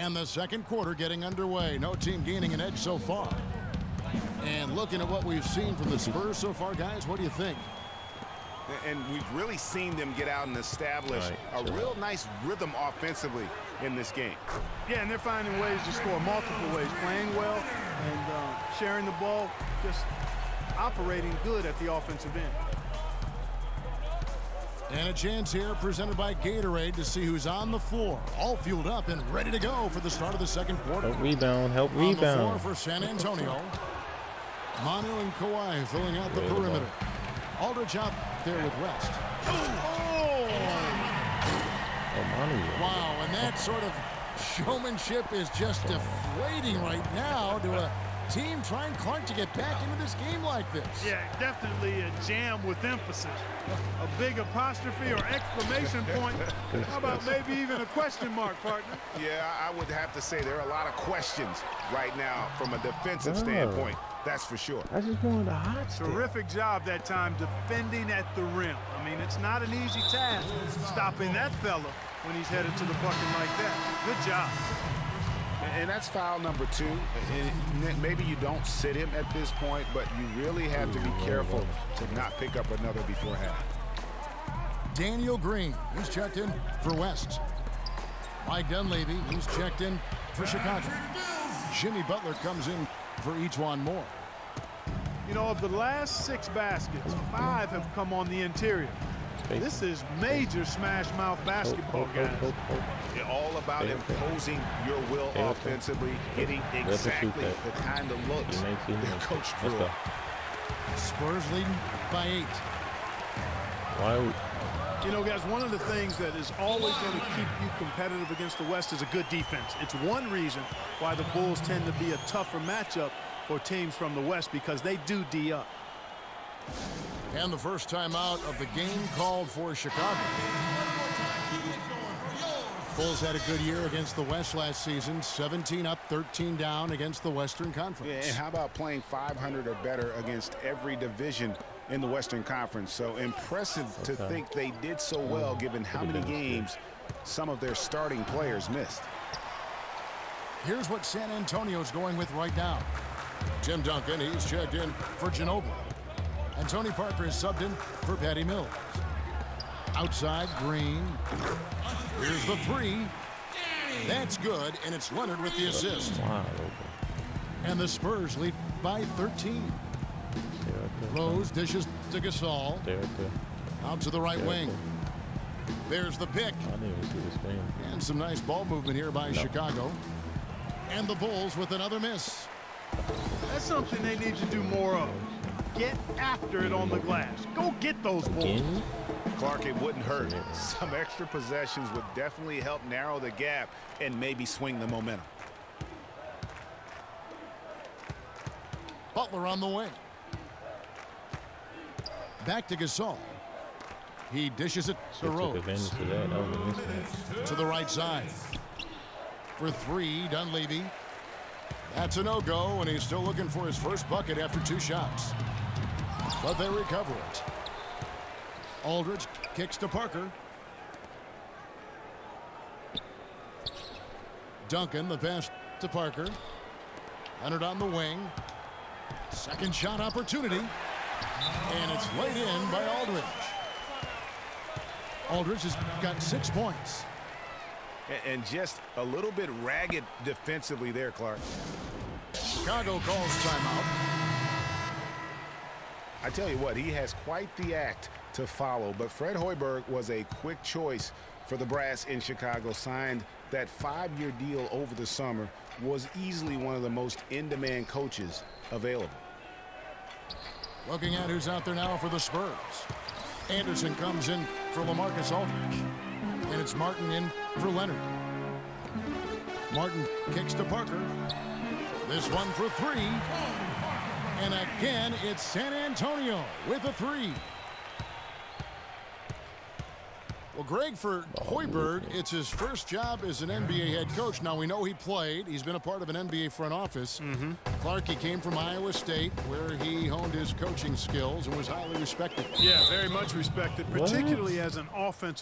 And the second quarter getting underway. No team gaining an edge so far. And looking at what we've seen from the Spurs so far, guys, what do you think? And we've really seen them get out and establish a real nice rhythm offensively in this game. Yeah, and they're finding ways to score multiple ways, playing well and sharing the ball, just operating good at the offensive end. And a chance here presented by Gatorade to see who's on the floor. All fueled up and ready to go for the start of the second quarter. Help rebound, help On the floor rebound. for San Antonio. Manu and Kawhi filling out the perimeter. Aldridge out there with West. Oh! Manu. Wow, and that sort of showmanship is just deflating right now to a team trying, Clark, to get back into this game like this. Yeah, definitely a jam with emphasis. A big apostrophe or exclamation point. How about maybe even a question mark, partner? Yeah, I would have to say there are a lot of questions right now from a defensive standpoint. That's for sure. I just wanted a hot stick. Terrific job that time defending at the rim. I mean, it's not an easy task stopping that fella when he's headed to the bucket like that. Good job. And that's foul number 2. And maybe you don't sit him at this point, but you really have to be careful to not pick up another before half. Daniel Green, he's checked in for West. Mike Dunleavy, he's checked in for Chicago. Jimmy Butler comes in for E'Twaun Moore. You know, of the last 6 baskets, 5 have come on the interior. This is major smash mouth basketball, guys. It's all about imposing your will offensively, getting exactly the kind of looks their coach drew. Spurs leading by 8. Why? You know, guys, one of the things that is always going to keep you competitive against the West is a good defense. It's one reason why the Bulls tend to be a tougher matchup for teams from the West, because they do D up. And the first timeout of the game called for Chicago. Bulls had a good year against the West last season. 17 up, 13 down against the Western Conference. Yeah, and how about playing 500 or better against every division in the Western Conference? So impressive to think they did so well given how many games some of their starting players missed. Here's what San Antonio's going with right now. Tim Duncan, he's checked in for Ginobili. And Tony Parker is subbed in for Patty Mills. Outside, Green. Here's the 3. That's good, and it's Leonard with the assist. And the Spurs lead by 13. Rose dishes to Gasol. Out to the right wing. There's the pick. And some nice ball movement here by Chicago. And the Bulls with another miss. That's something they need to do more of. Get after it on the glass. Go get those balls. Clark, it wouldn't hurt. Some extra possessions would definitely help narrow the gap and maybe swing the momentum. Butler on the wing. Back to Gasol. He dishes it to Rose. To the right side. For 3, Dunleavy. That's a no-go, and he's still looking for his first bucket after 2 shots. But they recover it. Aldridge kicks to Parker. Duncan, the pass to Parker. Leonard on the wing. Second shot opportunity. And it's laid in by Aldridge. Aldridge has got 6 points. And just a little bit ragged defensively there, Clark. Chicago calls timeout. I tell you what, he has quite the act to follow, but Fred Hoiberg was a quick choice for the brass in Chicago. Signed that 5-year deal over the summer, was easily one of the most in-demand coaches available. Looking at who's out there now for the Spurs. Anderson comes in for LaMarcus Aldridge. And it's Martin in for Leonard. Martin kicks to Parker. This one for 3. And again, it's San Antonio with a 3. Well, Greg, for Hoiberg, it's his first job as an NBA head coach. Now, we know he played. He's been a part of an NBA front office. Clark, he came from Iowa State, where he honed his coaching skills and was highly respected. Yeah, very much respected, particularly as an offensive